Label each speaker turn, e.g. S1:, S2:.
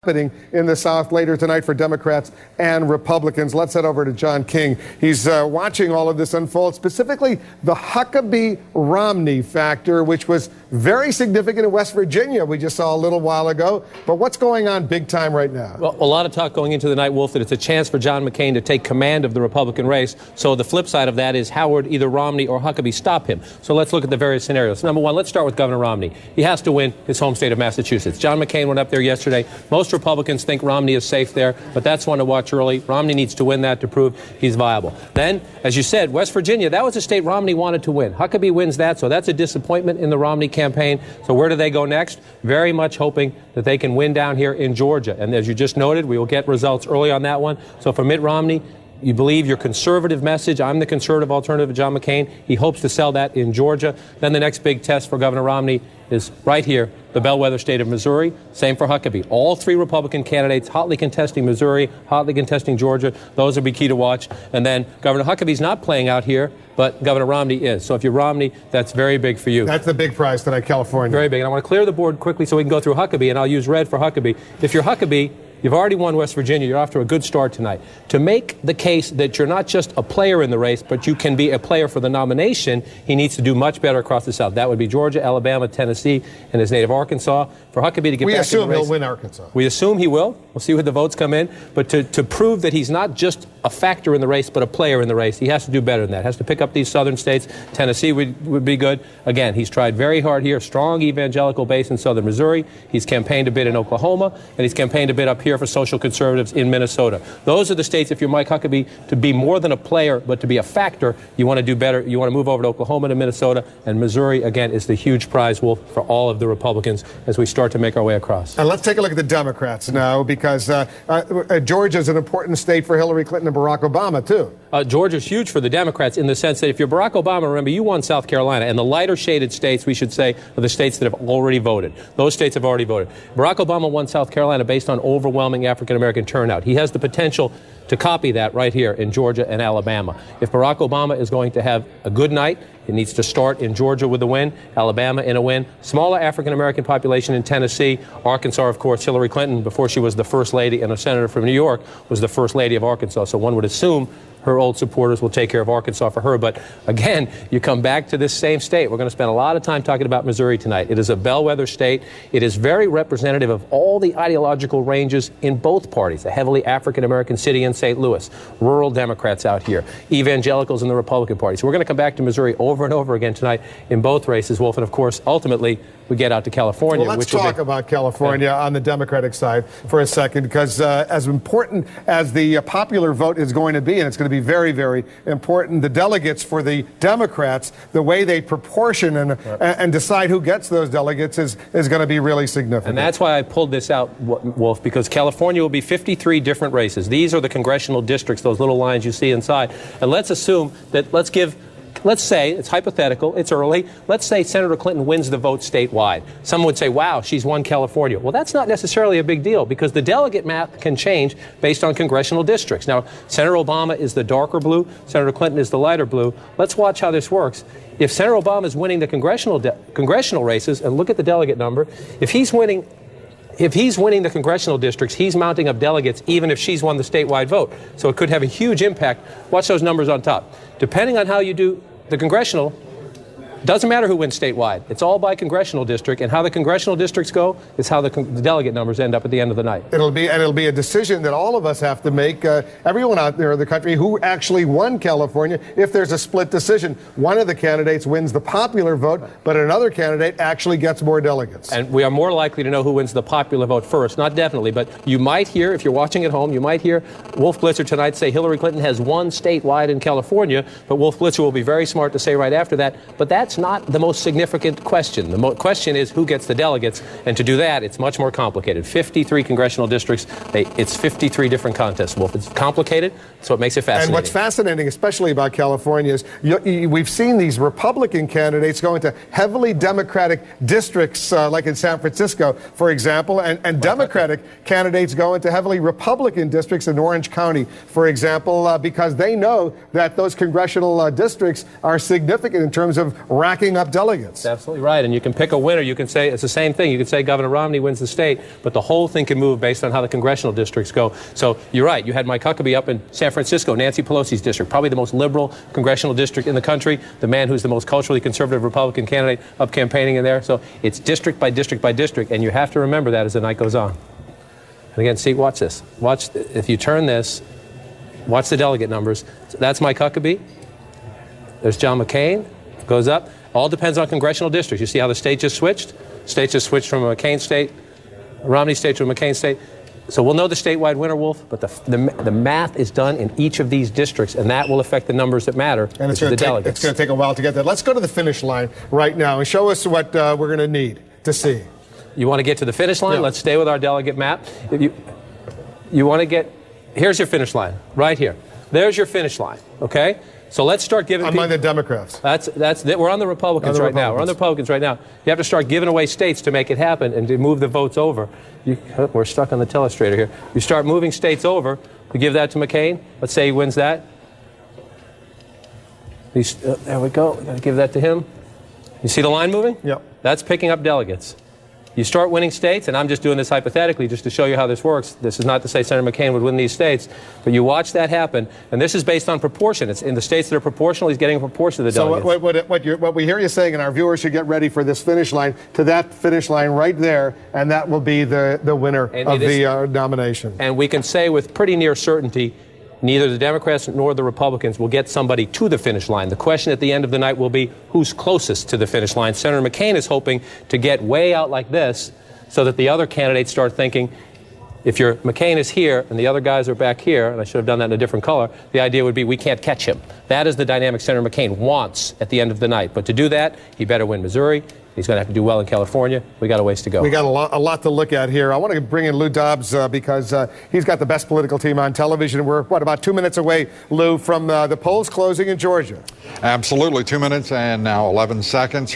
S1: happening in the South later tonight for Democrats and Republicans. Let's head over to John King. He's watching all of this unfold, specifically the Huckabee-Romney factor, which was very significant in West Virginia, we just saw a little while ago. But what's going on big time right now?
S2: Well, a lot of talk going into the night, Wolf, that it's a chance for John McCain to take command of the Republican race. So the flip side of that is how would either Romney or Huckabee stop him? So let's look at the various scenarios. Number one, let's start with Governor Romney. He has to win his home state of Massachusetts. John McCain went up there yesterday. Most Republicans think Romney is safe there, but that's one to watch early. Romney needs to win that to prove he's viable. Then, as you said, West Virginia, that was a state Romney wanted to win. Huckabee wins that, so that's a disappointment in the Romney campaign. So where do they go next? Very much hoping that they can win down here in Georgia. And as you just noted, we will get results early on that one. So for Mitt Romney, you believe your conservative message, I'm the conservative alternative to John McCain. He hopes to sell that in Georgia. Then the next big test for Governor Romney is right here, the bellwether state of Missouri. Same for Huckabee. All three Republican candidates hotly contesting Missouri, hotly contesting Georgia. Those will be key to watch. And then Governor Huckabee's not playing out here, but Governor Romney is. So if you're Romney, that's very big for you.
S1: That's the big prize tonight, California.
S2: Very big. And I want to clear the board quickly so we can go through Huckabee, and I'll use red for Huckabee. If you're Huckabee, you've already won West Virginia. You're off to a good start tonight. To make the case that you're not just a player in the race, but you can be a player for the nomination, he needs to do much better across the South. That would be Georgia, Alabama, Tennessee, and his native Arkansas. For Huckabee to get back in the race.
S1: We assume he'll win Arkansas.
S2: We assume he will. We'll see where the votes come in. But to prove that he's not just a factor in the race, but a player in the race, he has to do better than that. Has to pick up these southern states. Tennessee would be good. Again, he's tried very hard here. Strong evangelical base in southern Missouri. He's campaigned a bit in Oklahoma, and he's campaigned a bit up here for social conservatives in Minnesota. Those are the states, if you're Mike Huckabee, to be more than a player, but to be a factor, you want to do better. You want to move over to Oklahoma to Minnesota, and Missouri, again, is the huge prize, Wolf, for all of the Republicans as we start to make our way across.
S1: And let's take a look at the Democrats now, because Georgia is an important state for Hillary Clinton and Barack Obama, too.
S2: Georgia's huge for the Democrats in the sense that if you're Barack Obama, remember, you won South Carolina, and the lighter shaded states, we should say, are the states that have already voted. Those states have already voted. Barack Obama won South Carolina based on overwhelming African-American turnout. He has the potential to copy that right here in Georgia and Alabama. If Barack Obama is going to have a good night, he needs to start in Georgia with a win, Alabama in a win, smaller African-American population in Tennessee, Arkansas, of course. Hillary Clinton, before she was the first lady and a senator from New York, was the first lady of Arkansas. So one would assume her old supporters will take care of Arkansas for her. But again, you come back to this same state. We're going to spend a lot of time talking about Missouri tonight. It is a bellwether state. It is very representative of all the ideological ranges in both parties. A heavily African-American city in St. Louis, rural Democrats out here, evangelicals in the Republican Party. So we're going to come back to Missouri over and over again tonight in both races, Wolf. And of course, ultimately, we get out to California.
S1: Well, let's talk about California on the Democratic side for a second, because as important as the popular vote is going to be, and it's going to be very, very important, the delegates for the Democrats, the way they proportion and decide who gets those delegates is going to be really significant.
S2: And that's why I pulled this out, Wolf, because California will be 53 different races. These are the congressional districts, those little lines you see inside. And let's assume that let's say, it's hypothetical, it's early, let's say Senator Clinton wins the vote statewide. Some would say, wow, she's won California. Well, that's not necessarily a big deal, because the delegate map can change based on congressional districts. Now, Senator Obama is the darker blue, Senator Clinton is the lighter blue. Let's watch how this works. If Senator Obama is winning the congressional races, and look at the delegate number, if he's winning the congressional districts, he's mounting up delegates even if she's won the statewide vote. So it could have a huge impact. Watch those numbers on top. Depending on how you do the congressional, doesn't matter who wins statewide. It's all by congressional district, and how the congressional districts go is how the delegate numbers end up at the end of the night.
S1: It'll be a decision that all of us have to make, everyone out there in the country who actually won California, if there's a split decision. One of the candidates wins the popular vote, but another candidate actually gets more delegates.
S2: And we are more likely to know who wins the popular vote first, not definitely, but you might hear, if you're watching at home, you might hear Wolf Blitzer tonight say Hillary Clinton has won statewide in California, but Wolf Blitzer will be very smart to say right after that, but that's not the most significant question. The question is who gets the delegates, and to do that, it's much more complicated. 53 congressional districts, it's 53 different contests, Wolf. It's complicated, so it makes it fascinating.
S1: And what's fascinating, especially about California, is we've seen these Republican candidates go into heavily Democratic districts, like in San Francisco, for example, and Democratic candidates go into heavily Republican districts in Orange County, for example, because they know that those congressional districts are significant in terms of racking up delegates.
S2: That's absolutely right. And you can pick a winner. You can say it's the same thing. You can say Governor Romney wins the state, but the whole thing can move based on how the congressional districts go. So you're right. You had Mike Huckabee up in San Francisco, Nancy Pelosi's district, probably the most liberal congressional district in the country, the man who's the most culturally conservative Republican candidate up campaigning in there. So it's district by district by district, and you have to remember that as the night goes on. And again, see, watch this. Watch, if you turn this, watch the delegate numbers. So that's Mike Huckabee. There's John McCain. Goes up. All depends on congressional districts. You see how the state just switched? State just switched from a McCain state, a Romney state to a McCain state. So we'll know the statewide winner, Wolf, but the math is done in each of these districts, and that will affect the numbers that matter,
S1: and it's going to take a while to get there. Let's go to the finish line right now and show us what we're going to need to see.
S2: You want to get to the finish line? Yeah. Let's stay with our delegate map. If you want to get, here's your finish line, right here. There's your finish line, okay? So let's start giving
S1: among the Democrats.
S2: We're on the Republicans right now. We're on the Republicans right now. You have to start giving away states to make it happen and to move the votes over. We're stuck on the telestrator here. You start moving states over. We give that to McCain. Let's say he wins that. There we go. We've got to give that to him. You see the line moving?
S1: Yep.
S2: That's picking up delegates. You start winning states, and I'm just doing this hypothetically just to show you how this works. This is not to say Senator McCain would win these states, but you watch that happen, and this is based on proportion. It's in the states that are proportional, he's getting a proportion of the delegates.
S1: So what we hear you saying, and our viewers should get ready for this finish line, to that finish line right there, and that will be the winner of the nomination.
S2: And we can say with pretty near certainty, neither the Democrats nor the Republicans will get somebody to the finish line. The question at the end of the night will be who's closest to the finish line. Senator McCain is hoping to get way out like this so that the other candidates start thinking, if your McCain is here and the other guys are back here, and I should have done that in a different color, the idea would be we can't catch him. That is the dynamic Senator McCain wants at the end of the night. But to do that, he better win Missouri. He's going to have to do well in California. We got a ways to go.
S1: We got a lot to look at here. I want to bring in Lou Dobbs because he's got the best political team on television. We're, about 2 minutes away, Lou, from the polls closing in Georgia.
S3: Absolutely. 2 minutes and now 11 seconds.